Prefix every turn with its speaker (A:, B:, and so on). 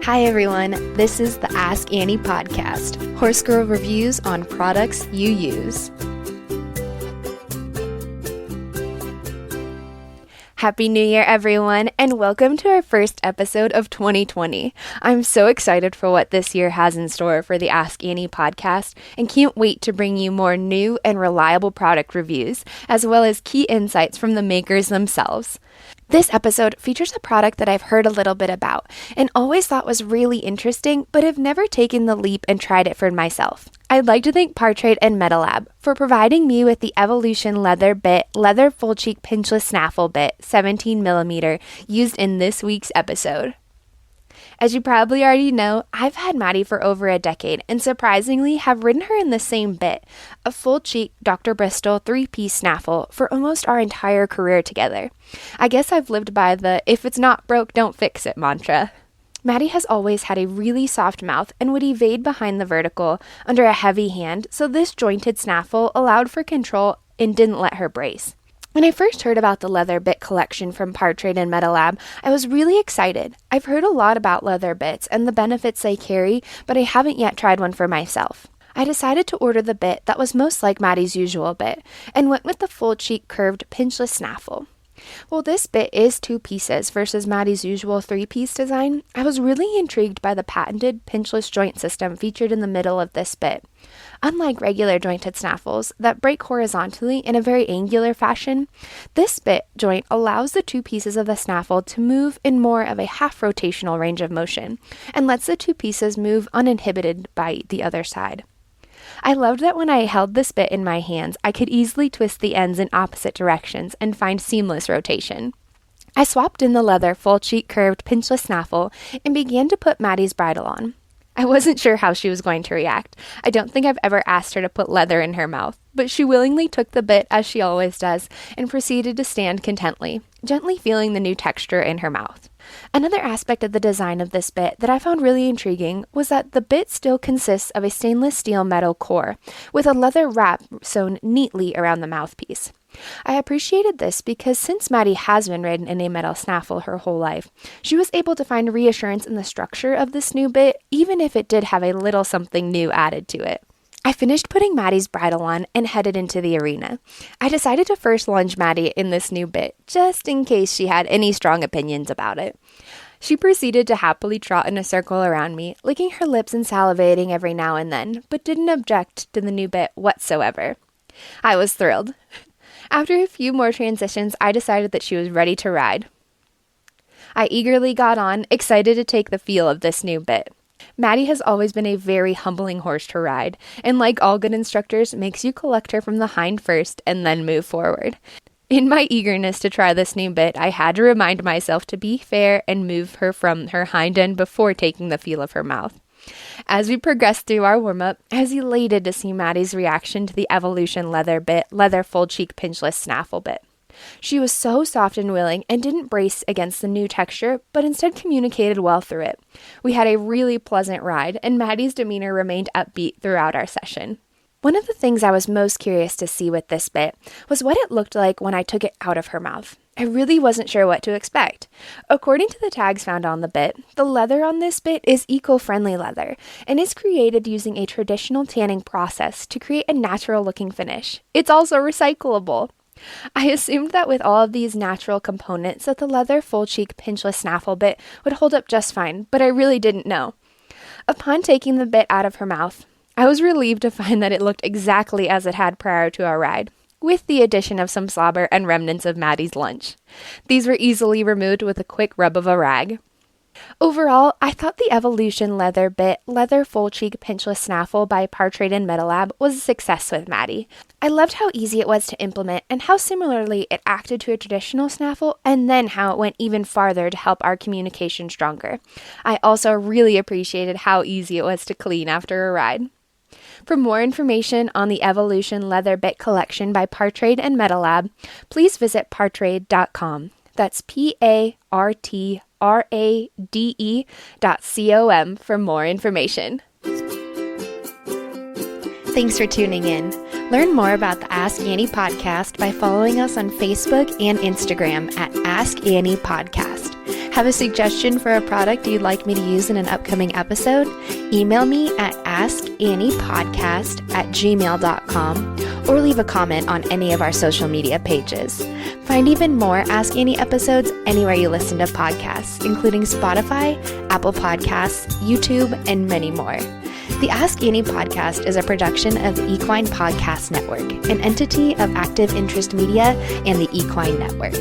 A: Hi everyone, this is the Ask Annie podcast, Horse Girl reviews on products you use. Happy New Year everyone, and welcome to our first episode of 2020. I'm so excited for what this year has in store for the Ask Annie podcast and can't wait to bring you more new and reliable product reviews, as well as key insights from the makers themselves. This episode features a product that I've heard a little bit about and always thought was really interesting, but have never taken the leap and tried it for myself. I'd like to thank Partrade and Metalab for providing me with the Evolution Leather Full Cheek Pinchless Snaffle bit, 17mm, used in this week's episode. As you probably already know, I've had Maddie for over a decade and surprisingly have ridden her in the same bit, a full cheek Dr. Bristol 3-piece snaffle, for almost our entire career together. I guess I've lived by the "if it's not broke, don't fix it" mantra. Maddie has always had a really soft mouth and would evade behind the vertical under a heavy hand, so this jointed snaffle allowed for control and didn't let her brace. When I first heard about the leather bit collection from Partrade and Metalab, I was really excited. I've heard a lot about leather bits and the benefits they carry, but I haven't yet tried one for myself. I decided to order the bit that was most like Maddie's usual bit, and went with the full cheek curved pinchless snaffle. While this bit is 2 pieces versus Maddie's usual 3-piece design, I was really intrigued by the patented pinchless joint system featured in the middle of this bit. Unlike regular jointed snaffles that break horizontally in a very angular fashion, this bit joint allows the 2 pieces of the snaffle to move in more of a half-rotational range of motion, and lets the 2 pieces move uninhibited by the other side. I loved that when I held this bit in my hands, I could easily twist the ends in opposite directions and find seamless rotation. I swapped in the leather full cheek curved pinchless snaffle and began to put Maddie's bridle on. I wasn't sure how she was going to react. I don't think I've ever asked her to put leather in her mouth, but she willingly took the bit, as she always does, and proceeded to stand contently, gently feeling the new texture in her mouth. Another aspect of the design of this bit that I found really intriguing was that the bit still consists of a stainless steel metal core, with a leather wrap sewn neatly around the mouthpiece. I appreciated this because since Maddie has been ridden in a metal snaffle her whole life, she was able to find reassurance in the structure of this new bit, even if it did have a little something new added to it. I finished putting Maddie's bridle on and headed into the arena. I decided to first lunge Maddie in this new bit, just in case she had any strong opinions about it. She proceeded to happily trot in a circle around me, licking her lips and salivating every now and then, but didn't object to the new bit whatsoever. I was thrilled. After a few more transitions, I decided that she was ready to ride. I eagerly got on, excited to take the feel of this new bit. Maddie has always been a very humbling horse to ride, and like all good instructors, makes you collect her from the hind first and then move forward. In my eagerness to try this new bit, I had to remind myself to be fair and move her from her hind end before taking the feel of her mouth. As we progressed through our warm-up, I was elated to see Maddie's reaction to the Evolution Leather Full Cheek Pinchless Snaffle bit. She was so soft and willing and didn't brace against the new texture, but instead communicated well through it. We had a really pleasant ride, and Maddie's demeanor remained upbeat throughout our session. One of the things I was most curious to see with this bit was what it looked like when I took it out of her mouth. I really wasn't sure what to expect. According to the tags found on the bit, the leather on this bit is eco-friendly leather and is created using a traditional tanning process to create a natural-looking finish. It's also recyclable. I assumed that with all of these natural components that the leather full cheek pinchless snaffle bit would hold up just fine, but I really didn't know. Upon taking the bit out of her mouth, I was relieved to find that it looked exactly as it had prior to our ride, with the addition of some slobber and remnants of Maddie's lunch. These were easily removed with a quick rub of a rag. Overall, I thought the Evolution Leather Full Cheek Pinchless Snaffle by Partrade and Metalab was a success with Maddie. I loved how easy it was to implement and how similarly it acted to a traditional snaffle, and then how it went even farther to help our communication stronger. I also really appreciated how easy it was to clean after a ride. For more information on the Evolution Leather Bit Collection by Partrade and Metalab, please visit partrade.com. That's PARTRADE.com for more information. Thanks for tuning in. Learn more about the Ask Annie podcast by following us on Facebook and Instagram at Ask Annie Podcast. Have a suggestion for a product you'd like me to use in an upcoming episode? Email me at askanniepodcast@gmail.com or leave a comment on any of our social media pages. Find even more Ask Annie episodes anywhere you listen to podcasts, including Spotify, Apple Podcasts, YouTube, and many more. The Ask Annie podcast is a production of the Equine Podcast Network, an entity of Active Interest Media and the Equine Network.